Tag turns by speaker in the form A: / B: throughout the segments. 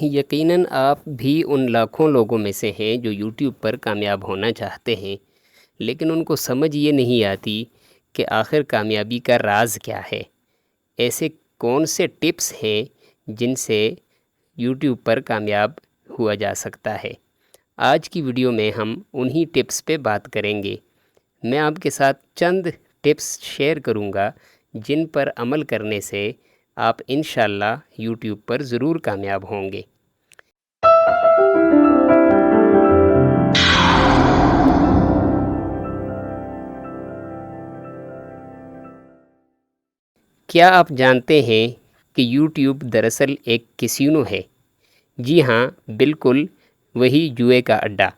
A: یقیناً آپ بھی ان لاکھوں لوگوں میں سے ہیں جو یوٹیوب پر کامیاب ہونا چاہتے ہیں، لیکن ان کو سمجھ یہ نہیں آتی کہ آخر کامیابی کا راز کیا ہے۔ ایسے کون سے ٹپس ہیں جن سے یوٹیوب پر کامیاب ہوا جا سکتا ہے؟ آج کی ویڈیو میں ہم انہی ٹپس پہ بات کریں گے۔ میں آپ کے ساتھ چند ٹپس شیئر کروں گا جن پر عمل کرنے سے آپ انشاءاللہ یوٹیوب پر ضرور کامیاب ہوں گے۔ کیا آپ جانتے ہیں کہ یوٹیوب دراصل ایک کسینو ہے؟ جی ہاں، بالکل وہی جوئے کا اڈا۔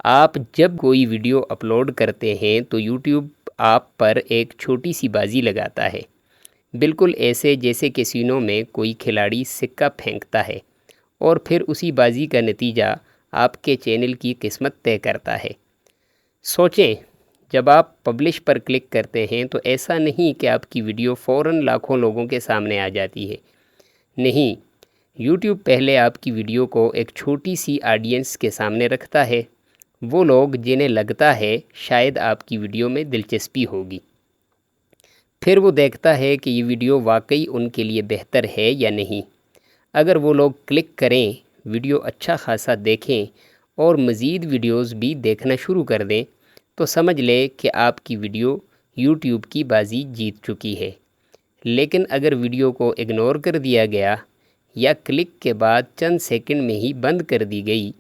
A: آپ جب کوئی ویڈیو اپلوڈ کرتے ہیں تو یوٹیوب آپ پر ایک چھوٹی سی بازی لگاتا ہے، بالکل ایسے جیسے کسینو میں کوئی کھلاڑی سکہ پھینکتا ہے اور پھر اسی بازی کا نتیجہ آپ کے چینل کی قسمت طے کرتا ہے۔ سوچیں، جب آپ پبلش پر کلک کرتے ہیں تو ایسا نہیں کہ آپ کی ویڈیو فوراً لاکھوں لوگوں کے سامنے آ جاتی ہے۔ نہیں، یوٹیوب پہلے آپ کی ویڈیو کو ایک چھوٹی سی آڈینس کے سامنے رکھتا ہے، وہ لوگ جنہیں لگتا ہے شاید آپ کی ویڈیو میں دلچسپی ہوگی۔ پھر وہ دیکھتا ہے کہ یہ ویڈیو واقعی ان کے لیے بہتر ہے یا نہیں۔ اگر وہ لوگ کلک کریں، ویڈیو اچھا خاصا دیکھیں اور مزید ویڈیوز بھی دیکھنا شروع کر دیں تو سمجھ لیں کہ آپ کی ویڈیو یوٹیوب کی بازی جیت چکی ہے۔ لیکن اگر ویڈیو کو اگنور کر دیا گیا یا کلک کے بعد چند سیکنڈ میں ہی بند کر دی گئی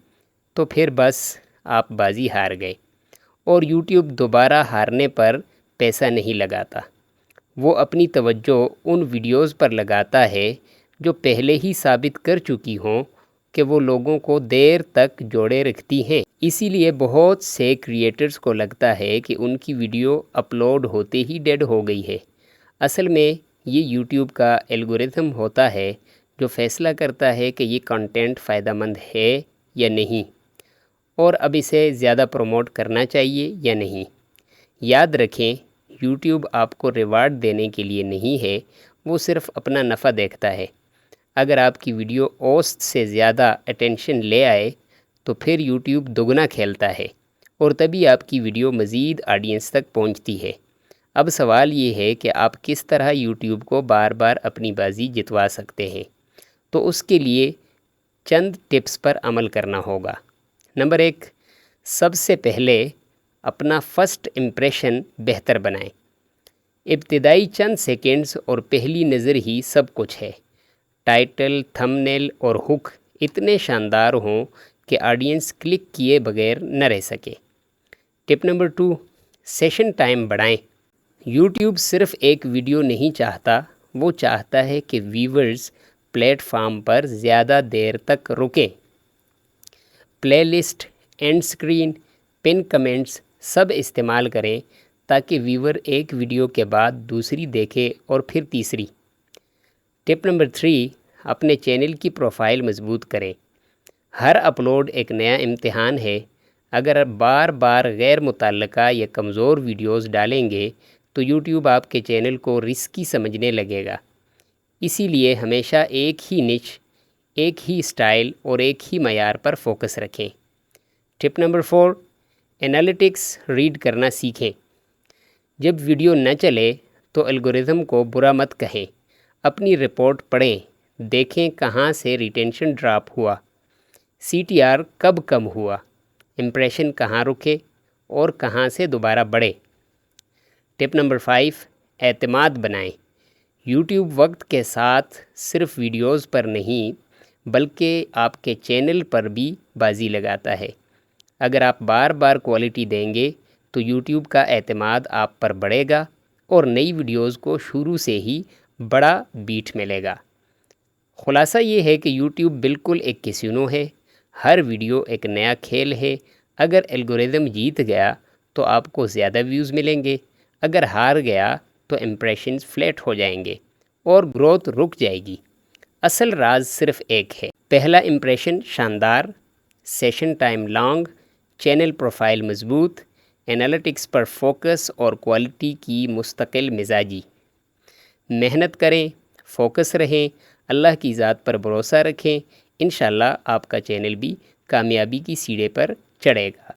A: تو پھر بس آپ بازی ہار گئے، اور یوٹیوب دوبارہ ہارنے پر پیسہ نہیں لگاتا۔ وہ اپنی توجہ ان ویڈیوز پر لگاتا ہے جو پہلے ہی ثابت کر چکی ہوں کہ وہ لوگوں کو دیر تک جوڑے رکھتی ہیں۔ اسی لیے بہت سے کریئٹرز کو لگتا ہے کہ ان کی ویڈیو اپلوڈ ہوتے ہی ڈیڈ ہو گئی ہے۔ اصل میں یہ یوٹیوب کا الگورتھم ہوتا ہے جو فیصلہ کرتا ہے کہ یہ کنٹینٹ فائدہ مند ہے یا نہیں، اور اب اسے زیادہ پروموٹ کرنا چاہیے یا نہیں۔ یاد رکھیں، یوٹیوب آپ کو ریوارڈ دینے کے لیے نہیں ہے، وہ صرف اپنا نفع دیکھتا ہے۔ اگر آپ کی ویڈیو اوسط سے زیادہ اٹینشن لے آئے تو پھر یوٹیوب دگنا کھیلتا ہے، اور تبھی آپ کی ویڈیو مزید آڈینس تک پہنچتی ہے۔ اب سوال یہ ہے کہ آپ کس طرح یوٹیوب کو بار بار اپنی بازی جتوا سکتے ہیں؟ تو اس کے لیے چند ٹپس پر عمل کرنا ہوگا۔ نمبر 1، سب سے پہلے اپنا فرسٹ امپریشن بہتر بنائیں۔ ابتدائی چند سیکنڈز اور پہلی نظر ہی سب کچھ ہے۔ ٹائٹل، تھم نیل اور ہک اتنے شاندار ہوں کہ آڈینس کلک کیے بغیر نہ رہ سکے۔ ٹپ نمبر 2، سیشن ٹائم بڑھائیں۔ یوٹیوب صرف ایک ویڈیو نہیں چاہتا، وہ چاہتا ہے کہ ویورز پلیٹ فارم پر زیادہ دیر تک رکیں۔ Playlist, end screen, pin comments سب استعمال کریں تاکہ ویور ایک ویڈیو کے بعد دوسری دیکھے اور پھر تیسری۔ ٹپ نمبر 3، اپنے چینل کی پروفائل مضبوط کریں۔ ہر اپلوڈ ایک نیا امتحان ہے۔ اگر بار بار غیر متعلقہ یا کمزور ویڈیوز ڈالیں گے تو یوٹیوب آپ کے چینل کو رسکی سمجھنے لگے گا۔ اسی لیے ہمیشہ ایک ہی نچ، ایک ہی سٹائل اور ایک ہی معیار پر فوکس رکھیں۔ ٹپ نمبر 4، انالیٹکس ریڈ کرنا سیکھیں۔ جب ویڈیو نہ چلے تو الگورتھم کو برا مت کہیں، اپنی رپورٹ پڑھیں، دیکھیں کہاں سے ریٹینشن ڈراپ ہوا، سی ٹی آر کب کم ہوا، امپریشن کہاں رکے اور کہاں سے دوبارہ بڑھے۔ ٹپ نمبر 5، اعتماد بنائیں۔ یوٹیوب وقت کے ساتھ صرف ویڈیوز پر نہیں بلکہ آپ کے چینل پر بھی بازی لگاتا ہے۔ اگر آپ بار بار کوالٹی دیں گے تو یوٹیوب کا اعتماد آپ پر بڑھے گا اور نئی ویڈیوز کو شروع سے ہی بڑا بیٹ ملے گا۔ خلاصہ یہ ہے کہ یوٹیوب بالکل ایک کسینو ہے، ہر ویڈیو ایک نیا کھیل ہے۔ اگر الگورتھم جیت گیا تو آپ کو زیادہ ویوز ملیں گے، اگر ہار گیا تو امپریشنز فلیٹ ہو جائیں گے اور گروتھ رک جائے گی۔ اصل راز صرف ایک ہے، پہلا امپریشن شاندار، session time long, channel profile مضبوط، انالیٹکس پر فوکس اور کوالٹی کی مستقل مزاجی۔ محنت کریں، فوکس رہیں، اللہ کی ذات پر بھروسہ رکھیں، انشاءاللہ آپ کا چینل بھی کامیابی کی سیڑھے پر چڑھے گا۔